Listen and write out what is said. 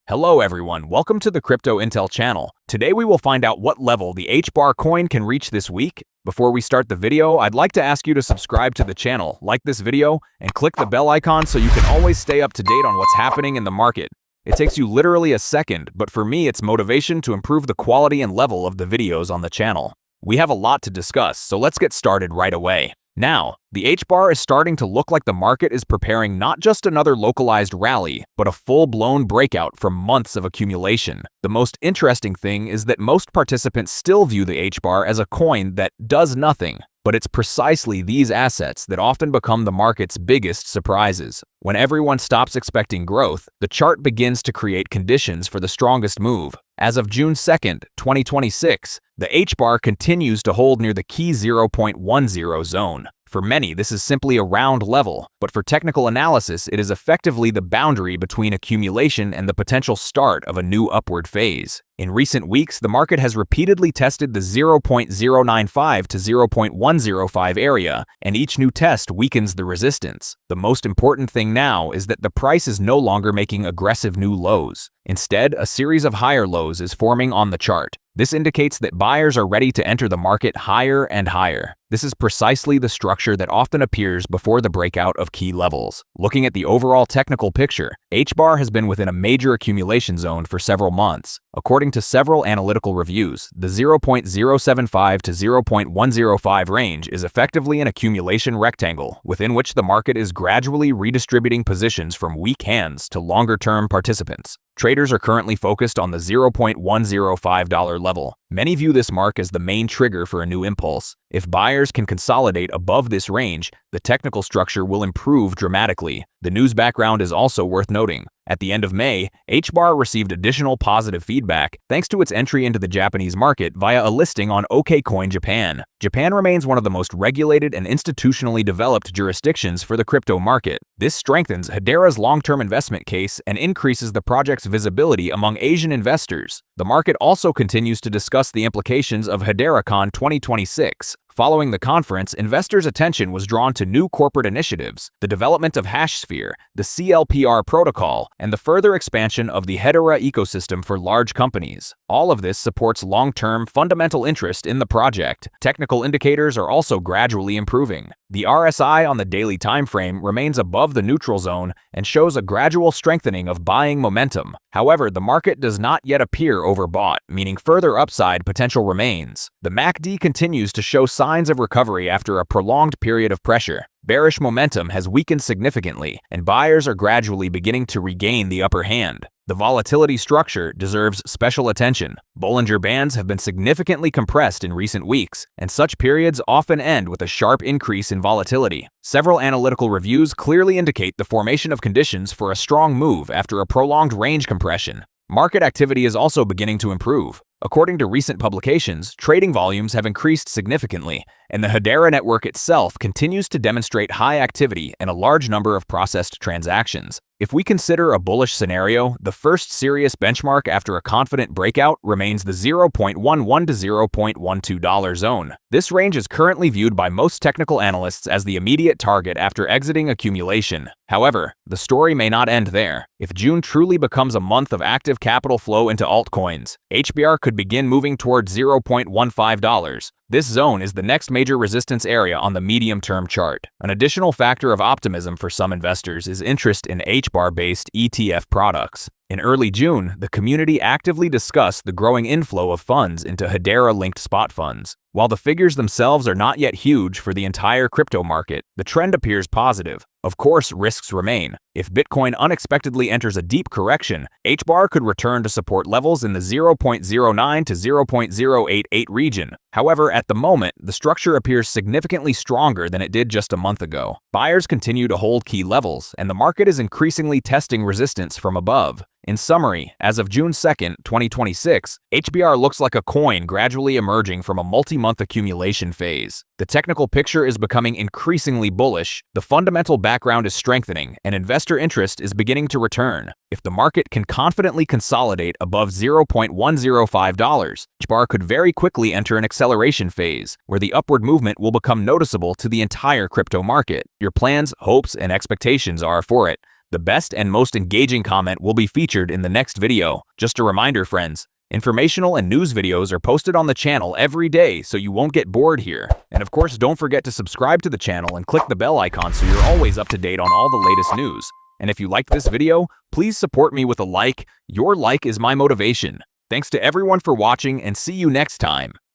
Hello everyone, welcome to the Crypto Intel channel. Today we will find out what level the Hbar coin can reach this week. Before we start the video, I'd like to ask you to subscribe to the channel, like this video, and click the bell icon so you can always stay up to date on what's happening in the market. It takes you literally a second, but for me it's motivation to improve the quality and level of the videos on the channel. We have a lot to discuss, so let's get started right away. Now, the Hbar is starting to look like the market is preparing not just another localized rally, but a full-blown breakout from months of accumulation. The most interesting thing is that most participants still view the Hbar as a coin that does nothing, but it's precisely these assets that often become the market's biggest surprises. When everyone stops expecting growth, the chart begins to create conditions for the strongest move. As of June 2nd, 2026, the Hbar continues to hold near the key 0.10 zone. For many, this is simply a round level, but for technical analysis, it is effectively the boundary between accumulation and the potential start of a new upward phase. In recent weeks, the market has repeatedly tested the 0.095 to 0.105 area, and each new test weakens the resistance. The most important thing now is that the price is no longer making aggressive new lows. Instead, a series of higher lows is forming on the chart. This indicates that buyers are ready to enter the market higher and higher. This is precisely the structure that often appears before the breakout of key levels. Looking at the overall technical picture, Hbar has been within a major accumulation zone for several months. According to several analytical reviews, the 0.075 to 0.105 range is effectively an accumulation rectangle within which the market is gradually redistributing positions from weak hands to longer-term participants. Traders are currently focused on the $0.105 level. Many view this mark as the main trigger for a new impulse. If buyers can consolidate above this range, the technical structure will improve dramatically. The news background is also worth noting. At the end of May, Hbar received additional positive feedback thanks to its entry into the Japanese market via a listing on OKCoin Japan. Japan remains one of the most regulated and institutionally developed jurisdictions for the crypto market. This strengthens Hedera's long-term investment case and increases the project's visibility among Asian investors. The market also continues to discuss the implications of HederaCon 2026. Following the conference, investors' attention was drawn to new corporate initiatives, the development of HashSphere, the CLPR protocol, and the further expansion of the Hedera ecosystem for large companies. All of this supports long-term fundamental interest in the project. Technical indicators are also gradually improving. The RSI on the daily time frame remains above the neutral zone and shows a gradual strengthening of buying momentum. However, the market does not yet appear overbought, meaning further upside potential remains. The MACD continues to show signs of recovery after a prolonged period of pressure. Bearish momentum has weakened significantly, and buyers are gradually beginning to regain the upper hand. The volatility structure deserves special attention. Bollinger Bands have been significantly compressed in recent weeks, and such periods often end with a sharp increase in volatility. Several analytical reviews clearly indicate the formation of conditions for a strong move after a prolonged range compression. Market activity is also beginning to improve. According to recent publications, trading volumes have increased significantly, and the Hedera network itself continues to demonstrate high activity and a large number of processed transactions. If we consider a bullish scenario, the first serious benchmark after a confident breakout remains the $0.11 to $0.12 zone. This range is currently viewed by most technical analysts as the immediate target after exiting accumulation. However, the story may not end there. If June truly becomes a month of active capital flow into altcoins, Hbar could begin moving toward $0.15. This zone is the next major resistance area on the medium-term chart. An additional factor of optimism for some investors is interest in Hbar-based ETF products. In early June, the community actively discussed the growing inflow of funds into Hedera-linked spot funds. While the figures themselves are not yet huge for the entire crypto market, the trend appears positive. Of course, risks remain. If Bitcoin unexpectedly enters a deep correction, Hbar could return to support levels in the 0.09 to 0.088 region. However, at the moment, the structure appears significantly stronger than it did just a month ago. Buyers continue to hold key levels, and the market is increasingly testing resistance from above. In summary, as of June 2nd, 2026, Hbar looks like a coin gradually emerging from a multi-month accumulation phase. The technical picture is becoming increasingly bullish, the fundamental background is strengthening, and investor interest is beginning to return. If the market can confidently consolidate above $0.105, Hbar could very quickly enter an acceleration phase, where the upward movement will become noticeable to the entire crypto market. Your plans, hopes, and expectations are for it. The best and most engaging comment will be featured in the next video. Just a reminder, friends, informational and news videos are posted on the channel every day, so you won't get bored here. And of course, don't forget to subscribe to the channel and click the bell icon so you're always up to date on all the latest news. And if you liked this video, please support me with a like. Your like is my motivation. Thanks to everyone for watching, and see you next time.